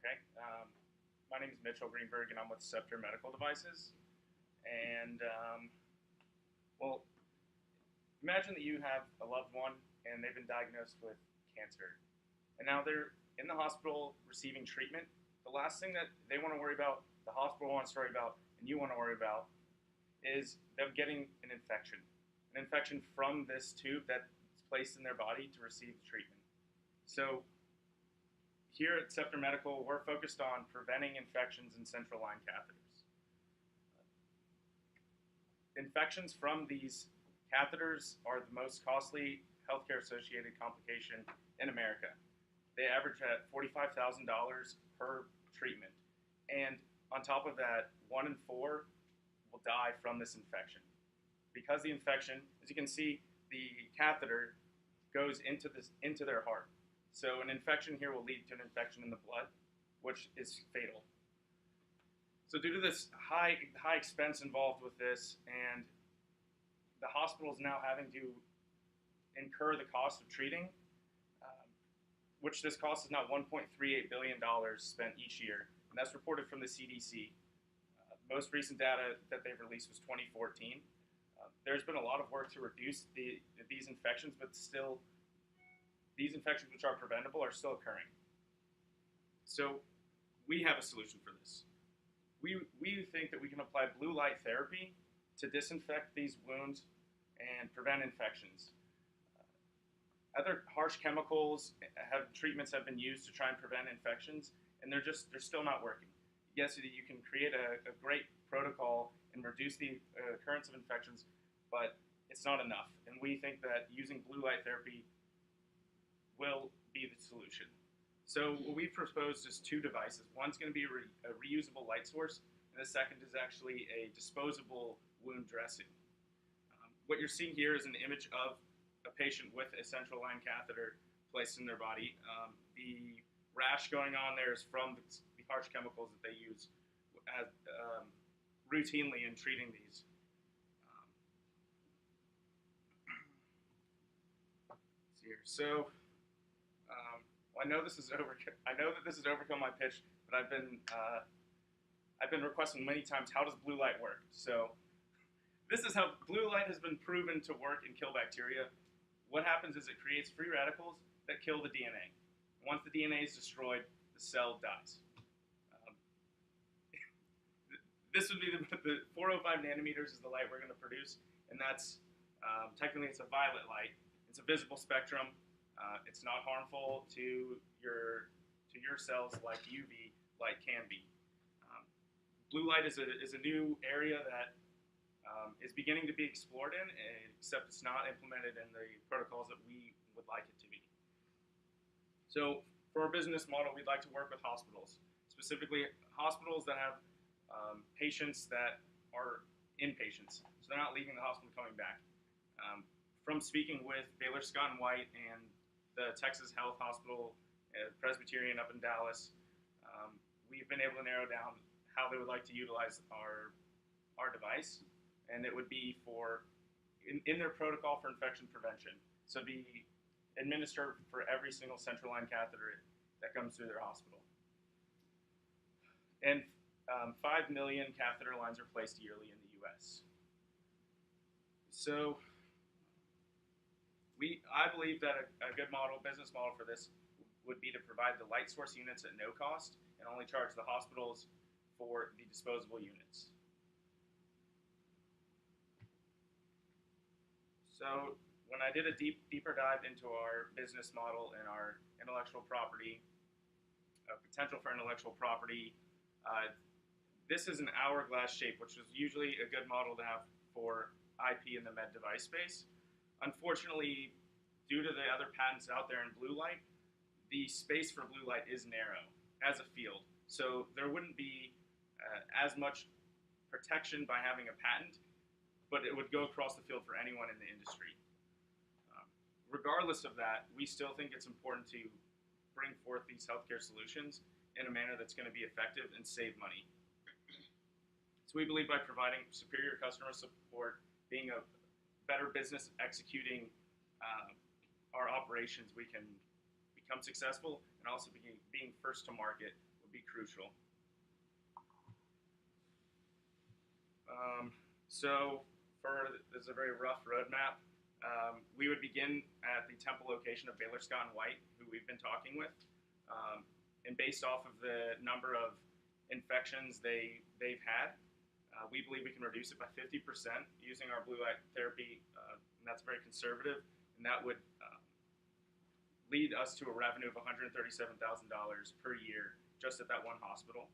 Okay. My name is Mitchell Greenberg, and I'm with Scepter Medical Devices. And well, imagine that you have a loved one, and they've been diagnosed with cancer, and now they're in the hospital receiving treatment. The last thing that they want to worry about, the hospital wants to worry about, and you want to worry about, is them getting an infection from this tube that's placed in their body to receive the treatment. So here at Scepter Medical, we're focused on preventing infections in central line catheters. Infections from these catheters are the most costly healthcare associated complication in America. They average at $45,000 per treatment. And on top of that, 1 in 4 will die from this infection. Because the infection, as you can see, the catheter goes into their heart. So an infection here will lead to an infection in the blood, which is fatal. So due to this high expense involved with this, and the hospital is now having to incur the cost of treating, which this cost is now $1.38 billion spent each year, and that's reported from the CDC. Most recent data that they've released was 2014. There's been a lot of work to reduce these infections, but still, these infections which are preventable are still occurring. So we have a solution for this. We think that we can apply blue light therapy to disinfect these wounds and prevent infections. Other harsh chemicals treatments have been used to try and prevent infections, and they're still not working. Yes, you can create a great protocol and reduce the occurrence of infections, but it's not enough. And we think that using blue light therapy will be the solution. So what we've proposed is 2 devices. One's going to be a reusable light source, and the second is actually a disposable wound dressing. What you're seeing here is an image of a patient with a central line catheter placed in their body. The rash going on there is from the harsh chemicals that they use routinely in treating these. Let's see here. So I know that this has overcome my pitch, but I've been requesting many times, how does blue light work? So this is how blue light has been proven to work and kill bacteria. What happens is it creates free radicals that kill the DNA. Once the DNA is destroyed, the cell dies. This would be the 405 nanometers is the light we're going to produce, and that's technically it's a violet light. It's a visible spectrum. It's not harmful to your cells like UV light can be. Blue light is a new area that is beginning to be explored in, except it's not implemented in the protocols that we would like it to be. So for our business model, we'd like to work with hospitals, specifically hospitals that have patients that are inpatients, so they're not leaving the hospital coming back. From speaking with Baylor Scott and White and the Texas Health Hospital, Presbyterian up in Dallas, we've been able to narrow down how they would like to utilize our device, and it would be in their protocol for infection prevention. So it'd be administered for every single central line catheter that comes through their hospital. And 5 million catheter lines are placed yearly in the U.S. So I believe that a good business model for this would be to provide the light source units at no cost and only charge the hospitals for the disposable units. So when I did a deeper dive into our business model and our intellectual property, potential for intellectual property, this is an hourglass shape, which is usually a good model to have for IP in the med device space. Unfortunately, due to the other patents out there in blue light, the space for blue light is narrow as a field. So there wouldn't be as much protection by having a patent, but it would go across the field for anyone in the industry. Regardless of that, we still think it's important to bring forth these healthcare solutions in a manner that's going to be effective and save money. So we believe by providing superior customer support, being a better business executing our operations, we can become successful, and also being first to market would would be crucial. So this is a very rough roadmap. We would begin at the Temple location of Baylor Scott and White, who we've been talking with, and based off of the number of infections they've had, we believe we can reduce it by 50% using our blue light therapy, and that's very conservative, and that would lead us to a revenue of $137,000 per year just at that one hospital.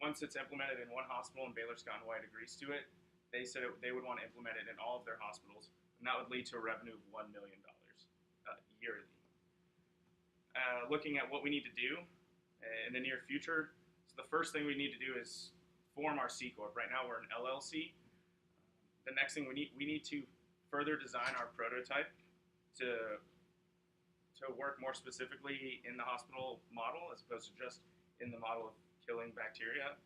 Once it's implemented in one hospital and Baylor Scott and White agrees to it, they said they would want to implement it in all of their hospitals, and that would lead to a revenue of $1 million yearly. Looking at what we need to do in the near future, so the first thing we need to do is form our C Corp. Right now we're an LLC. The next thing we need to further design our prototype to work more specifically in the hospital model as opposed to just in the model of killing bacteria.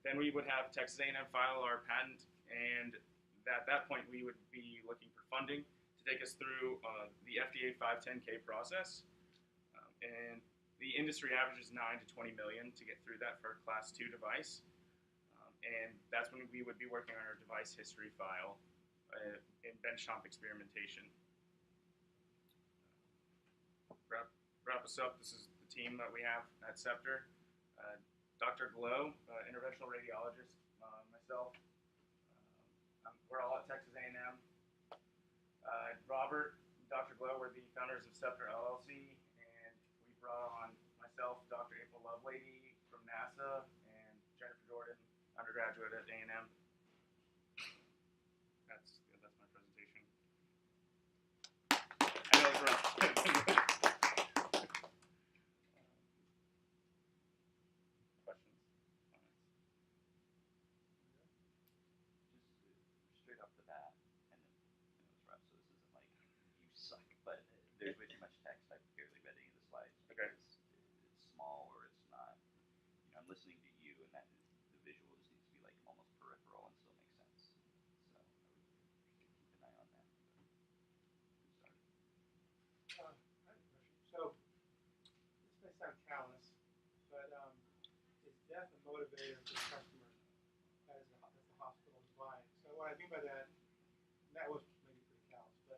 Then we would have Texas A&M file our patent, and at that point we would be looking for funding to take us through the FDA 510K process. And the industry average is 9 to 20 million to get through that for a Class 2 device. And that's when we would be working on our device history file in benchtop experimentation. Wrap us up. This is the team that we have at Scepter. Dr. Glow, interventional radiologist, myself. We're all at Texas A&M. Robert, Dr. Glow, we're the founders of Scepter LLC, and we brought on myself, Dr. April Lovelady from NASA, and Jennifer Jordan, undergraduate at A&M. That's my presentation. I know it's rough. Straight off the bat, and it was rough, so this isn't like you suck, but there's way too much text. I barely read any of the slides because it's small or it's not. I'm listening to you, and that the visual just needs to be like almost peripheral and still make sense. So I would keep an eye on that. I have a question. So this may sound callous, but is death a motivator for the customer as the hospital is buying? So what I mean by that, and that was maybe pretty callous, but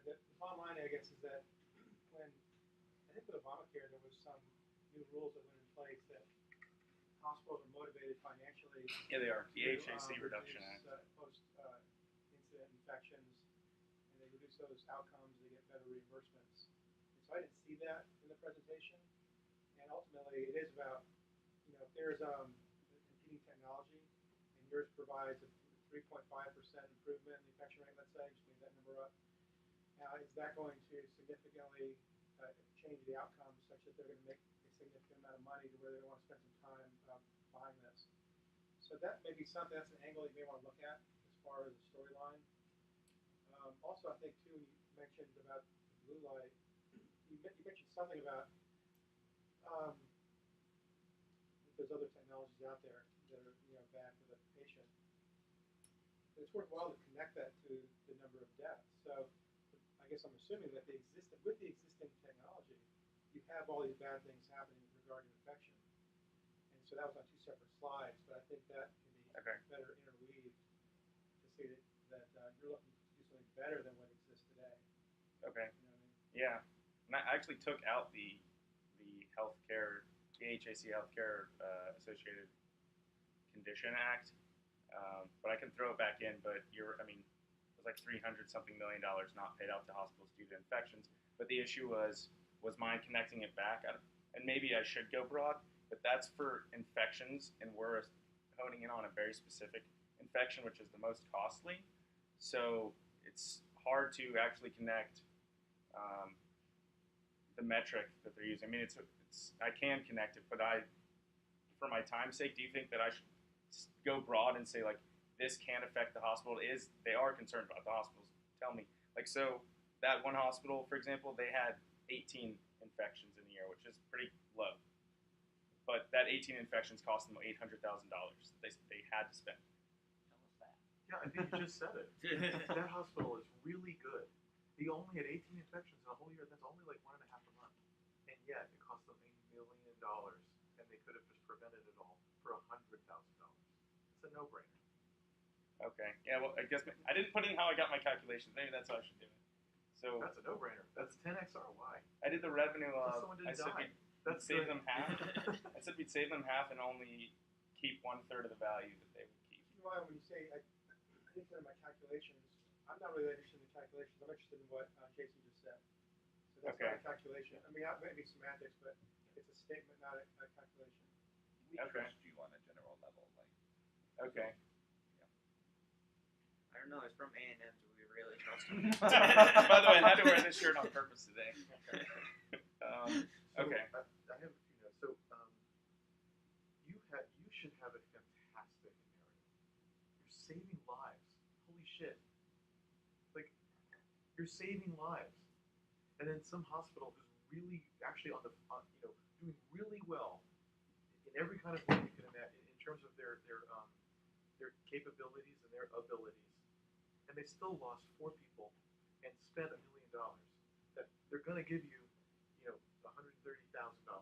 the bottom line, I guess, is that when I think with Obamacare there was some new rules that went in place that hospitals are motivated financially. Yeah, they are. The AHAC Reduction Act. Act. Post-incident infections, and they reduce those outcomes, they get better reimbursements. And so I didn't see that in the presentation. And ultimately, it is about, if there's competing technology, and yours provides a 3.5% improvement in the infection rate, let's say, just move that number up. Now, is that going to significantly change the outcome such that they're going to make a significant amount of money to where they want to spend some time buying this? So that may be something, that's an angle you may want to look at as far as the storyline. Also, I think, too, you mentioned about the blue light. You mentioned something about there's other technologies out there that are bad for the patient. But it's worthwhile to connect that to the number of deaths. So I guess I'm assuming that with the existing technology, you have all these bad things happening with regard to infection. And so that was on two separate slides, but I think that can be better interweaved to see that you're looking to do something better than what exists today. Okay. You know what I mean? Yeah. And I actually took out the healthcare, the HAC Healthcare Associated Condition Act, but I can throw it back in. But it was like $300-something million not paid out to hospitals due to infections. But the issue was mine connecting it back, and maybe I should go broad, but that's for infections, and we're honing in on a very specific infection, which is the most costly. So it's hard to actually connect the metric that they're using. I mean, I can connect it, but for my time's sake, do you think that I should go broad and say, like, this can affect the hospital? They are concerned about the hospitals. Tell me. So that one hospital, for example, they had 18 infections in a year, which is pretty low. But that 18 infections cost them $800,000. They had to spend. Tell us that. Yeah, I think you just said it. That hospital is really good. He only had 18 infections in a whole year. That's only like Yeah, well, I guess I didn't put in how I got my calculations. Maybe that's how I should do it. So That's a no-brainer. That's 10x ROI. I did the revenue of. Someone I didn't said die. we'd save them half. I said we'd save them half and only keep 1/3 of the value that they would keep. Keep in mind when you say I think that in my calculations, I'm not really interested in the calculations. I'm interested in what Jason just said. So that's Okay. not a calculation. I mean, that might be semantics, but it's a statement, not a calculation. We Okay. trust you on a general level, like. Okay. I don't know. It's from A&M, so we really trust him. By the way, I had to wear this shirt on purpose today. So, Okay. I have a few notes. So, you should have a fantastic narrative. You're saving lives. Holy shit! Like, you're saving lives. And then some hospital who's really actually doing really well in every kind of way you can imagine in terms of their capabilities and their abilities, and they still lost 4 people and spent $1 million. That they're going to give you, $130,000 to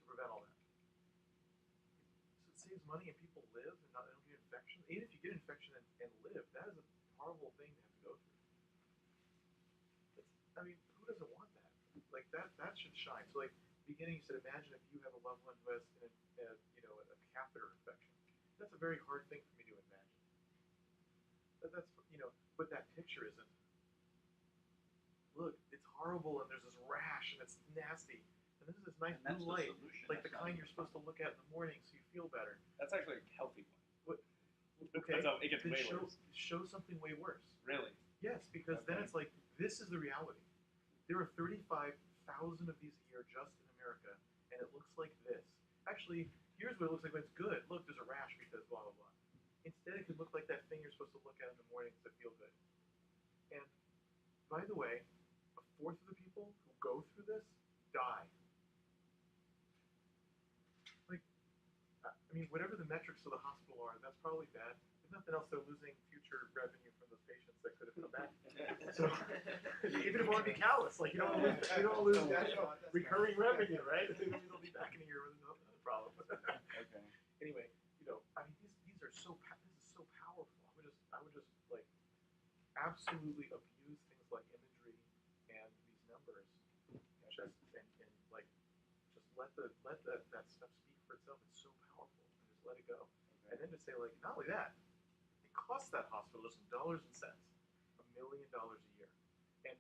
prevent all that. So it saves money and people live and don't get infection. Even if you get infection and live, that is a horrible thing to have to go through. Who doesn't want that? Like that should shine. So like beginning, you said, imagine if you have a loved one who has a catheter infection. That's a very hard thing for me to imagine. But that picture isn't. Look, it's horrible, and there's this rash, and it's nasty. And this is this nice And that's blue light, the solution. like the That's not kind even you're supposed to look at in the morning so you feel better. That's actually a healthy one. Okay, It gets then way worse. show something way worse. Really? Yes, because then Okay. it's like, this is the reality. There are 35,000 of these a year just in America, and it looks like this. Actually, here's what it looks like when it's good. Look, there's a rash because blah, blah, blah. Instead, it could look like that thing you're supposed to look at in the morning to feel good. And, by the way, 1/4 of the people who go through this die. Like, whatever the metrics of the hospital are, that's probably bad. If nothing else, they're losing future revenue from those patients that could have come back. So, even if you want to be callous, like, you don't want to lose that recurring revenue, right? They'll be back in a year with no problem. Okay. Anyway, these are so. This is so powerful. I would just like absolutely abuse things like imagery and these numbers, and just let that stuff speak for itself. It's so powerful, and just let it go. Okay. And then to say, like, not only that, it costs that hospital just in dollars and cents, $1 million a year, and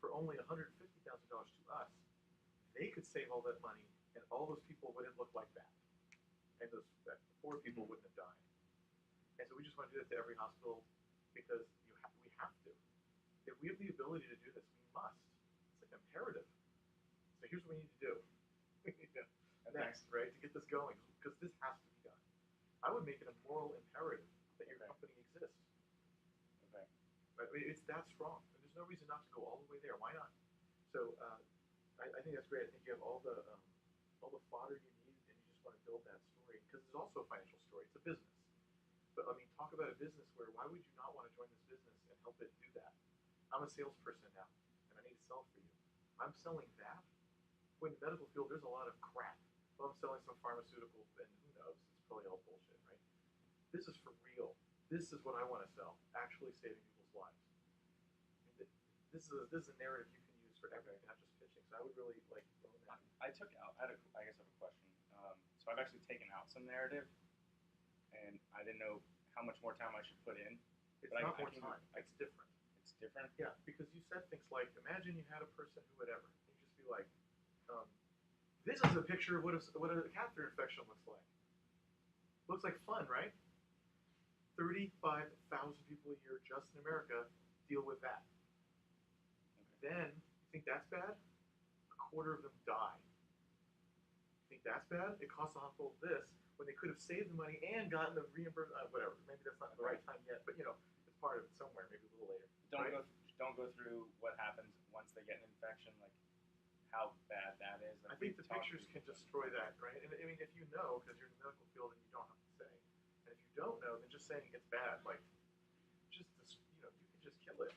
for only $150,000 to us, they could save all that money, and all those people wouldn't look like that, and those 4 people wouldn't have died. And so we just want to do that to every hospital because we have to. If we have the ability to do this, we must. It's like imperative. So here's what we need to do. Next, right, to get this going, because this has to be done. I would make it a moral imperative that your company exists. Okay. Right? It's that strong. And there's no reason not to go all the way there. Why not? So I think that's great. I think you have all the fodder you need, and you just want to build that story because it's also a financial story. It's a business. But talk about a business where why would you not want to join this business and help it do that? I'm a salesperson now, and I need to sell for you. I'm selling that. Well, in the medical field, there's a lot of crap. Well, I'm selling some pharmaceutical, and who knows? It's probably all bullshit, right? This is for real. This is what I want to sell. Actually saving people's lives. This is a narrative you can use for everything, not just pitching. So I would really like own that. I guess I have a question. So I've actually taken out some narrative, and I didn't know how much more time I should put in. It's But not I more can- time. It's different. It's different. Yeah, because you said things like, imagine you had a person who whatever. You just be like, this is a picture of what a catheter infection looks like. Looks like fun, right? 35,000 people a year just in America deal with that. Then, you think that's bad? 1/4 of them die. You think that's bad? It costs the hospital this when they could have saved the money and gotten the reimbursement. Whatever. Maybe that's not the right time yet, but it's part of it somewhere. Maybe a little later. Don't go through what happens once they get an infection, like how bad that is. I think the pictures can destroy that, right? And if you know, because you're in the medical field and you don't have to say, and if you don't know, then just saying it's bad, like, you can just kill it.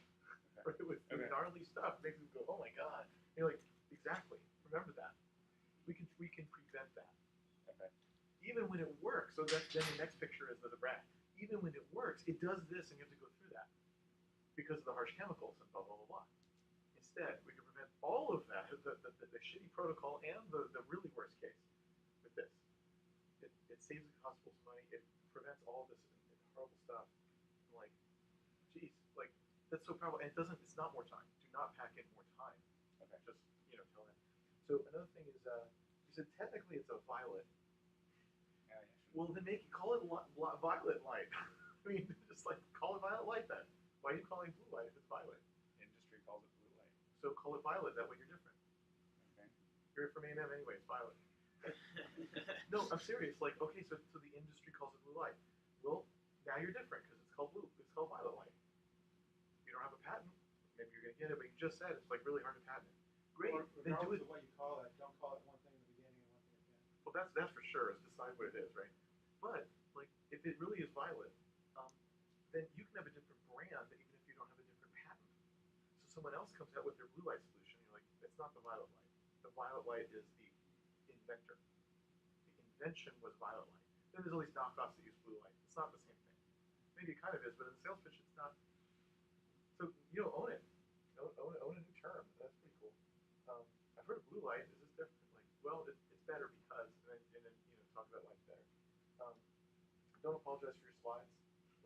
Right? With gnarly stuff, makes people go, oh my god. You're like, exactly. Remember that. We can prevent that. Okay. Even when it works. So then the next picture is the brag. Even even when it works, it does this, and you have to go through that because of the harsh chemicals and blah blah blah blah. Instead, we can prevent all of that, the shitty protocol and the really worst case with this. It saves the hospitals money. It prevents all this horrible stuff. Like, geez, like that's so powerful. And it's not more time. Do not pack in more time. Okay. Just tell that. So another thing is, you said technically it's a violet. Yeah, Well, then call it violet light. I mean, just like call it violet light then. Why are you calling blue light if it's violet? Industry calls it blue light. So call it violet. That way you're different. Okay. You're from A&M anyway. It's violet. No, I'm serious. Like, okay, so the industry calls it blue light. Well, now you're different because it's called blue. It's called violet light. You don't have a patent. Maybe you're gonna get it, but you just said it's like really hard to patent it. Great. Or Then do regardless it. of what you call it, don't call it one thing in the beginning and one thing at the end. Well, that's for sure. Is decide what it is, right? But like, if it really is violet, then you can have a different brand even if you don't have a different patent. So someone else comes out with their blue light solution. You're like, it's not the violet light. The violet light is the inventor. The invention was violet light. Then there's all these knockoffs that use blue light. It's not the same thing. Maybe it kind of is, but in the sales pitch, it's not. So own it. Own a new term. That's pretty cool. I've heard of blue light. Is this different? Like, well, it's better because, and then talk about why it's better. Don't apologize for your slides.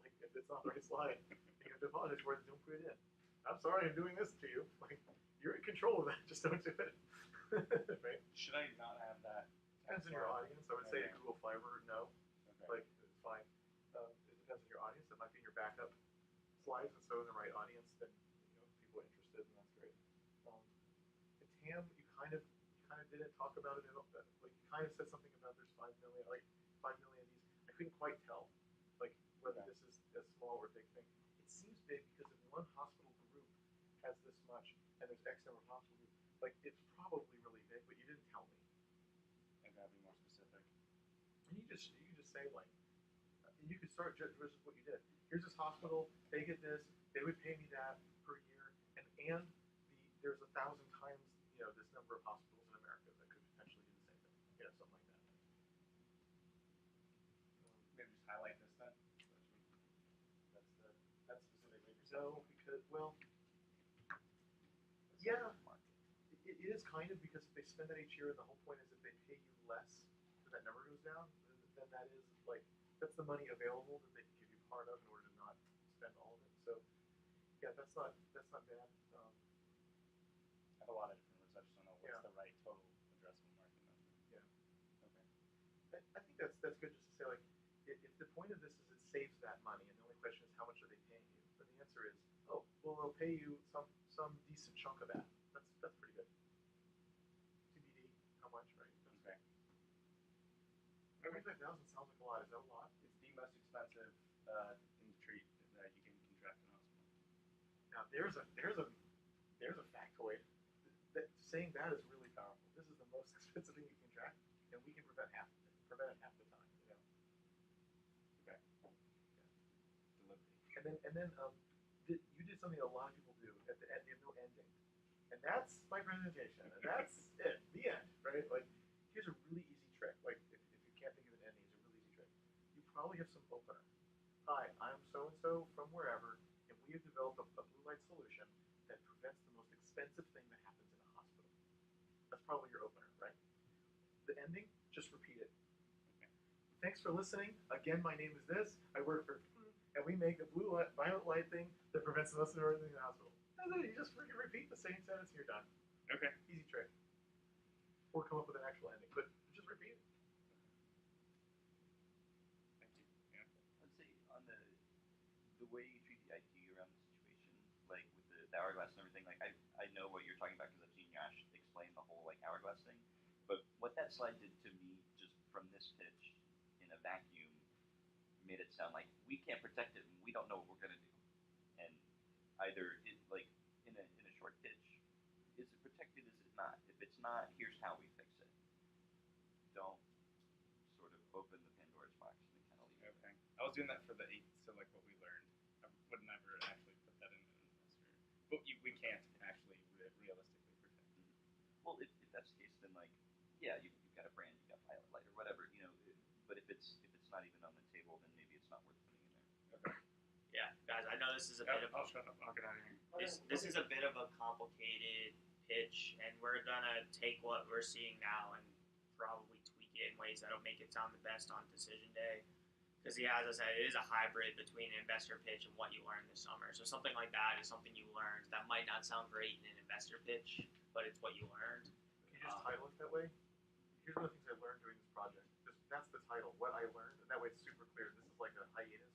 Like, if it's not the right slide, you have to apologize for it. Don't put it in. I'm sorry, I'm doing this to you. Like, you're in control of that. Just don't do it. Right? Should I not have that? Depends on your audience. I would say Okay. Google Fiber, no. Okay. Like, it's fine. It depends on your audience. It might be in your backup slides, and so in the right audience, then people are interested, and that's great. The TAM, you kind of didn't talk about it at all. Like, you kind of said something about there's 5 million, like 5 million of these. I couldn't quite tell, like whether Okay. this is a small or big thing. It seems big because if one hospital group has this much, and there's X number of hospital groups, like it's probably really big, but you didn't tell me. I gotta be more specific. And you could just say like, you could start just versus what you did. Here's this hospital, they get this, they would pay me that per year, and there's 1,000 times this number of hospitals in America that could potentially do the same thing, something like that. Maybe just highlight this then. That's specifically for No, because It's yeah. not the market. It is kind of because if they spend that each year, and the whole point is if they pay you less, so that number goes down, then that is like that's the money available that they can give you part of in order to not spend all of it. So yeah, that's not bad. I have a lot of different words. I just don't know what's Yeah. the right total addressable market number. Yeah. Okay. I think that's good just to say like if the point of this is it saves that money, and the only question is how much are they paying you, then the answer is they'll pay you some decent chunk of that. That's pretty good. TBD, how much, right? Okay. 25,000 sounds like a lot. Is that a lot? It's the most expensive thing to treat that you can contract in a hospital. Now there's a factoid. Saying that is really powerful. This is the most expensive thing you can track, and we can prevent it half the time. Okay. Delivery. And then you did something a lot of people do at the end. You have no ending, and that's my presentation. And that's it. The end. Right? Like here's a really easy trick. Like if you can't think of an ending, it's a really easy trick. You probably have some opener. Hi, I'm so and so from wherever, and we have developed a blue light solution that prevents the most expensive thing that happens in a hospital. That's probably your opener, right? The ending, just repeat it. Okay. Thanks for listening. Again, my name is this. I work for, and we make a violet light thing that prevents the most important thing in the hospital. That's it. You just freaking repeat the same sentence and you're done. Okay. Easy trick. Or come up with an actual ending, but just repeat it. Thank you. Yeah. Let's say on the way you treat the IT around the situation, like with the hourglass and everything, like I know what you're talking about because I've seen Yash explain the whole like hourglass thing. But what that slide did to me, just from this pitch in a vacuum, made it sound like we can't protect it and we don't know what we're gonna do. And either it like in a short pitch, is it protected? Is it not? If it's not, here's how we fix it. Don't sort of open the Pandora's box and then kind of leave it. Okay. I was doing that for the 8, so like what we learned. I would never actually put that in an investor. But we can't actually realistically protect it. Well, if that's the case, then like, yeah, you've got a brand, you've got Pilot Light or whatever, But if it's not even on the table, then maybe it's not worth putting in there. Yeah, guys, I know this is a Yep, bit of I'll shut up. I'll get out of here. this is a bit of a complicated pitch, and we're gonna take what we're seeing now and probably tweak it in ways that'll make it sound the best on decision day. Because as I said, it is a hybrid between an investor pitch and what you learned this summer. So something like that is something you learned that might not sound great in an investor pitch, but it's what you learned. Can you just title it that way? Here's one of the things I learned doing this project. That's the title, what I learned, and that way it's super clear. This is like a hiatus